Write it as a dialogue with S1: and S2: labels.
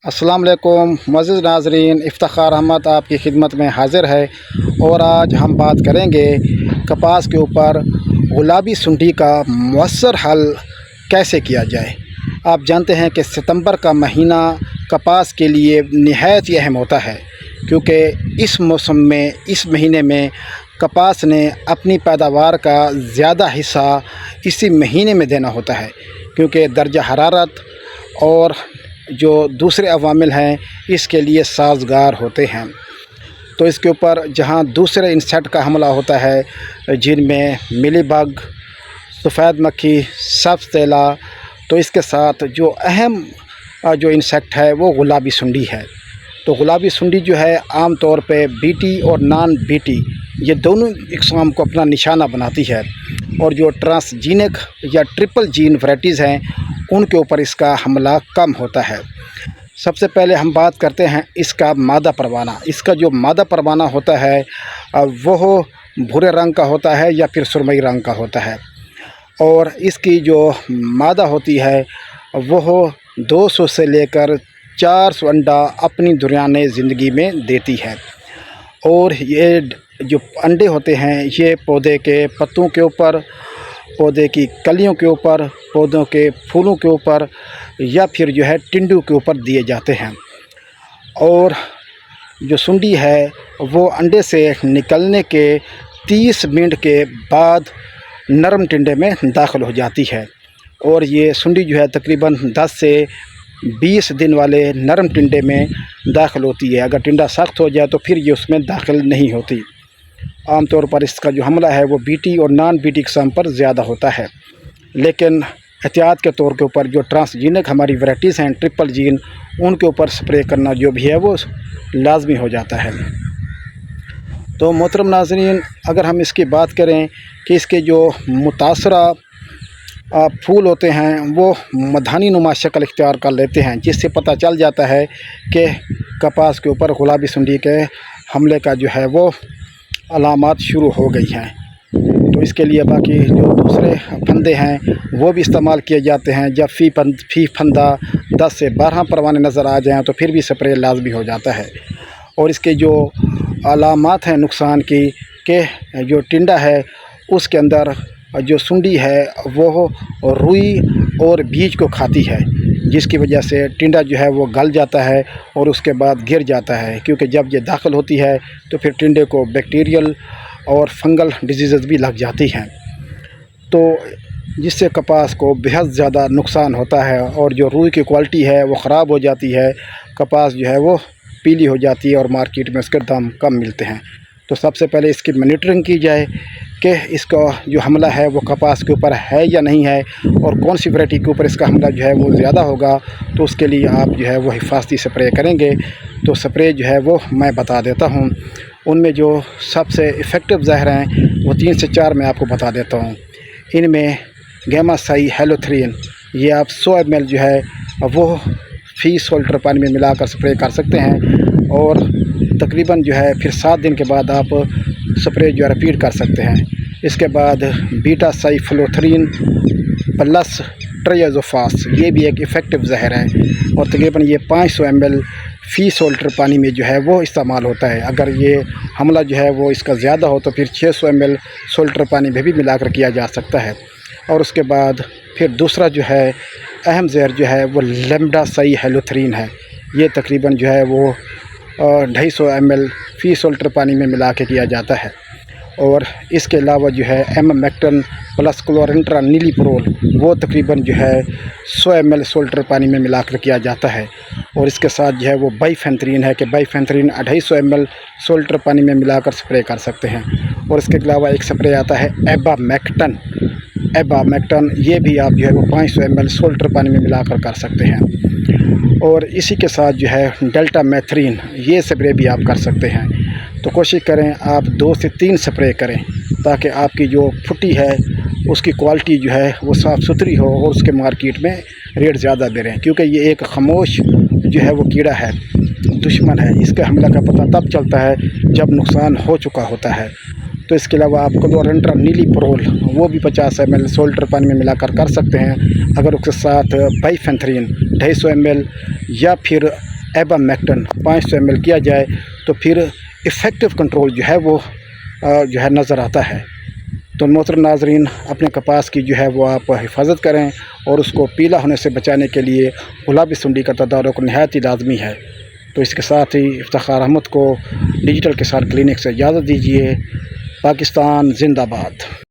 S1: अस्सलाम वालेकुम मुअज़्ज़िज़ नाज़रीन, इफ्तिखार अहमद आपकी खिदमत में हाज़िर है। और आज हम बात करेंगे कपास के ऊपर गुलाबी सुंडी का मौसर हल कैसे किया जाए। आप जानते हैं कि सितंबर का महीना कपास के लिए निहायत ही अहम होता है, क्योंकि इस मौसम में, इस महीने में कपास ने अपनी पैदावार का ज़्यादा हिस्सा इसी महीने में देना होता है, क्योंकि दर्जा हरारत और जो दूसरे अवामिल हैं इसके लिए साज़गार होते हैं। तो इसके ऊपर जहां दूसरे इंसेक्ट का हमला होता है, जिनमें मिली बग, सफ़ेद मक्खी, सब्ज़ तेला, तो इसके साथ जो अहम जो इंसेक्ट है वो गुलाबी सुंडी है। तो गुलाबी सुंडी जो है आम तौर पे बीटी और नॉन बीटी ये दोनों इक़साम को अपना निशाना बनाती है, और जो ट्रांसजीनिक या ट्रिपल जीन वैराइटीज़ हैं उनके ऊपर इसका हमला कम होता है। सबसे पहले हम बात करते हैं इसका मादा परवाना। इसका जो मादा परवाना होता है वो भूरे रंग का होता है या फिर सुरमई रंग का होता है, और इसकी जो मादा होती है वो 200 से लेकर 400 अंडा अपनी दुनियाने ज़िंदगी में देती है। और ये जो अंडे होते हैं ये पौधे के पत्तों के ऊपर, पौधे की कलियों के ऊपर, पौधों के फूलों के ऊपर या फिर जो है टिंडू के ऊपर दिए जाते हैं। और जो सुंडी है वो अंडे से निकलने के 30 मिनट के बाद नरम टिंडे में दाखिल हो जाती है, और ये सुंडी जो है तकरीबन 10 से 20 दिन वाले नरम टिंडे में दाखिल होती है। अगर टिंडा सख्त हो जाए तो फिर ये उसमें दाखिल नहीं होती। आम तौर पर इसका जो हमला है वो बीटी और नॉन बीटी किस्म पर ज़्यादा होता है, लेकिन एहतियात के तौर के ऊपर जो ट्रांसजीनिक हमारी वैराइटीज़ हैं ट्रिपल जीन, उनके ऊपर स्प्रे करना जो भी है वो लाजमी हो जाता है। तो मोहतरम नाज़रीन, अगर हम इसकी बात करें कि इसके जो मुतासरा फूल होते हैं वो मधानी नुमा शक्ल इख्तियार कर लेते हैं, जिससे पता चल जाता है कि कपास के ऊपर गुलाबी सुंडी के हमले का जो है वो अलामात शुरू हो गई हैं। तो इसके लिए बाकी जो दूसरे फंदे हैं वो भी इस्तेमाल किए जाते हैं। जब फी फंदा 10 से 12 परवाने नज़र आ जाएँ तो फिर भी स्प्रे लाजमी हो जाता है। और इसके जो अलामात हैं नुकसान की, कि जो टिंडा है उसके अंदर जो सुंडी है वो रुई और बीज को खाती है, जिसकी वजह से टिंडा जो है वो गल जाता है और उसके बाद गिर जाता है, क्योंकि जब ये दाखिल होती है तो फिर टिंडे को बैक्टीरियल और फंगल डिजीज़ भी लग जाती हैं, तो जिससे कपास को बेहद ज़्यादा नुकसान होता है। और जो रुई की क्वालिटी है वो ख़राब हो जाती है, कपास जो है वो पीली हो जाती है और मार्केट में उसके दाम कम मिलते हैं। तो सबसे पहले इसकी मॉनिटरिंग की जाए कि इसका जो हमला है वो कपास के ऊपर है या नहीं है, और कौन सी वैरायटी के ऊपर इसका हमला जो है वो ज़्यादा होगा, तो उसके लिए आप जो है वो हिफाजती स्प्रे करेंगे। तो स्प्रे जो है वो मैं बता देता हूँ। उनमें जो सबसे इफ़ेक्टिव ज़हर हैं वो 3 से 4 मैं आपको बता देता हूँ। इनमें गैमासाई हेलोथ्रीन, ये आप 100 ml जो है वो फी सोल्टर पानी में मिलाकर स्प्रे कर सकते हैं, और तकरीबन जो है फिर 7 दिन के बाद आप स्प्रे जो है रिपीट कर सकते हैं। इसके बाद बीटा साइफ्लोथ्रीन प्लस ट्राइज़ोफास, ये भी एक इफ़ेक्टिव ज़हर है, और तकरीबन ये 500 ml फी सोल्टर पानी में जो है वो इस्तेमाल होता है। अगर ये हमला जो है वो इसका ज़्यादा हो तो फिर 600 ml सोल्टर पानी में भी मिलाकर किया जा सकता है। और उसके बाद फिर दूसरा जो है अहम ज़हर जो है वो लेमडा साई हेलोथ्रीन है। ये तकरीबन जो है वो 250 ml फी सोल्टर पानी में मिला के किया जाता है। और इसके अलावा जो है एमामेक्टिन प्लस क्लोरेंट्रा नीलीप्रोल, वो तकरीबन जो है 100 ml सोल्टर पानी में मिलाकर किया जाता है। और इसके साथ जो है वो बाइफेंथ्रीन है, कि बाइफेंथ्रीन 250 ml सोल्टर पानी में मिलाकर स्प्रे कर सकते हैं। और इसके अलावा एक स्प्रे आता है एबामेक्टिन, ये भी आप जो है वो 500 ml सोल्टर पानी में मिलाकर कर सकते हैं। और इसी के साथ जो है डेल्टा मैथ्रीन, ये स्प्रे भी आप कर सकते हैं। तो कोशिश करें आप 2 से 3 स्प्रे करें, ताकि आपकी जो फुटी है उसकी क्वालिटी जो है वो साफ़ सुथरी हो और उसके मार्केट में रेट ज़्यादा दे रहे हैं, क्योंकि ये एक खामोश जो है वो कीड़ा है, दुश्मन है। इसका हमला का पता तब चलता है जब नुकसान हो चुका होता है। तो इसके अलावा आप क्लोरेंट्रा नीलीप्रोल वो भी 50 ml सोल्टर पानी में मिलाकर कर सकते हैं। अगर उसके साथ बाइफेंथ्रीन 250 ml या फिर ایبامیکٹن 500 ml کیا جائے تو پھر افیکٹو کنٹرول جو ہے وہ نظر آتا ہے۔ تو محترم ناظرین، اپنے کپاس کی جو ہے وہ آپ حفاظت کریں اور اس کو پیلا ہونے سے بچانے کے لیے گلابی سنڈی کا تدارک نہایت ہی لازمی ہے۔ تو اس کے ساتھ ہی افتخار احمد کو ڈیجیٹل کسان کلینک سے اجازت دیجیے۔ پاکستان زندہ باد۔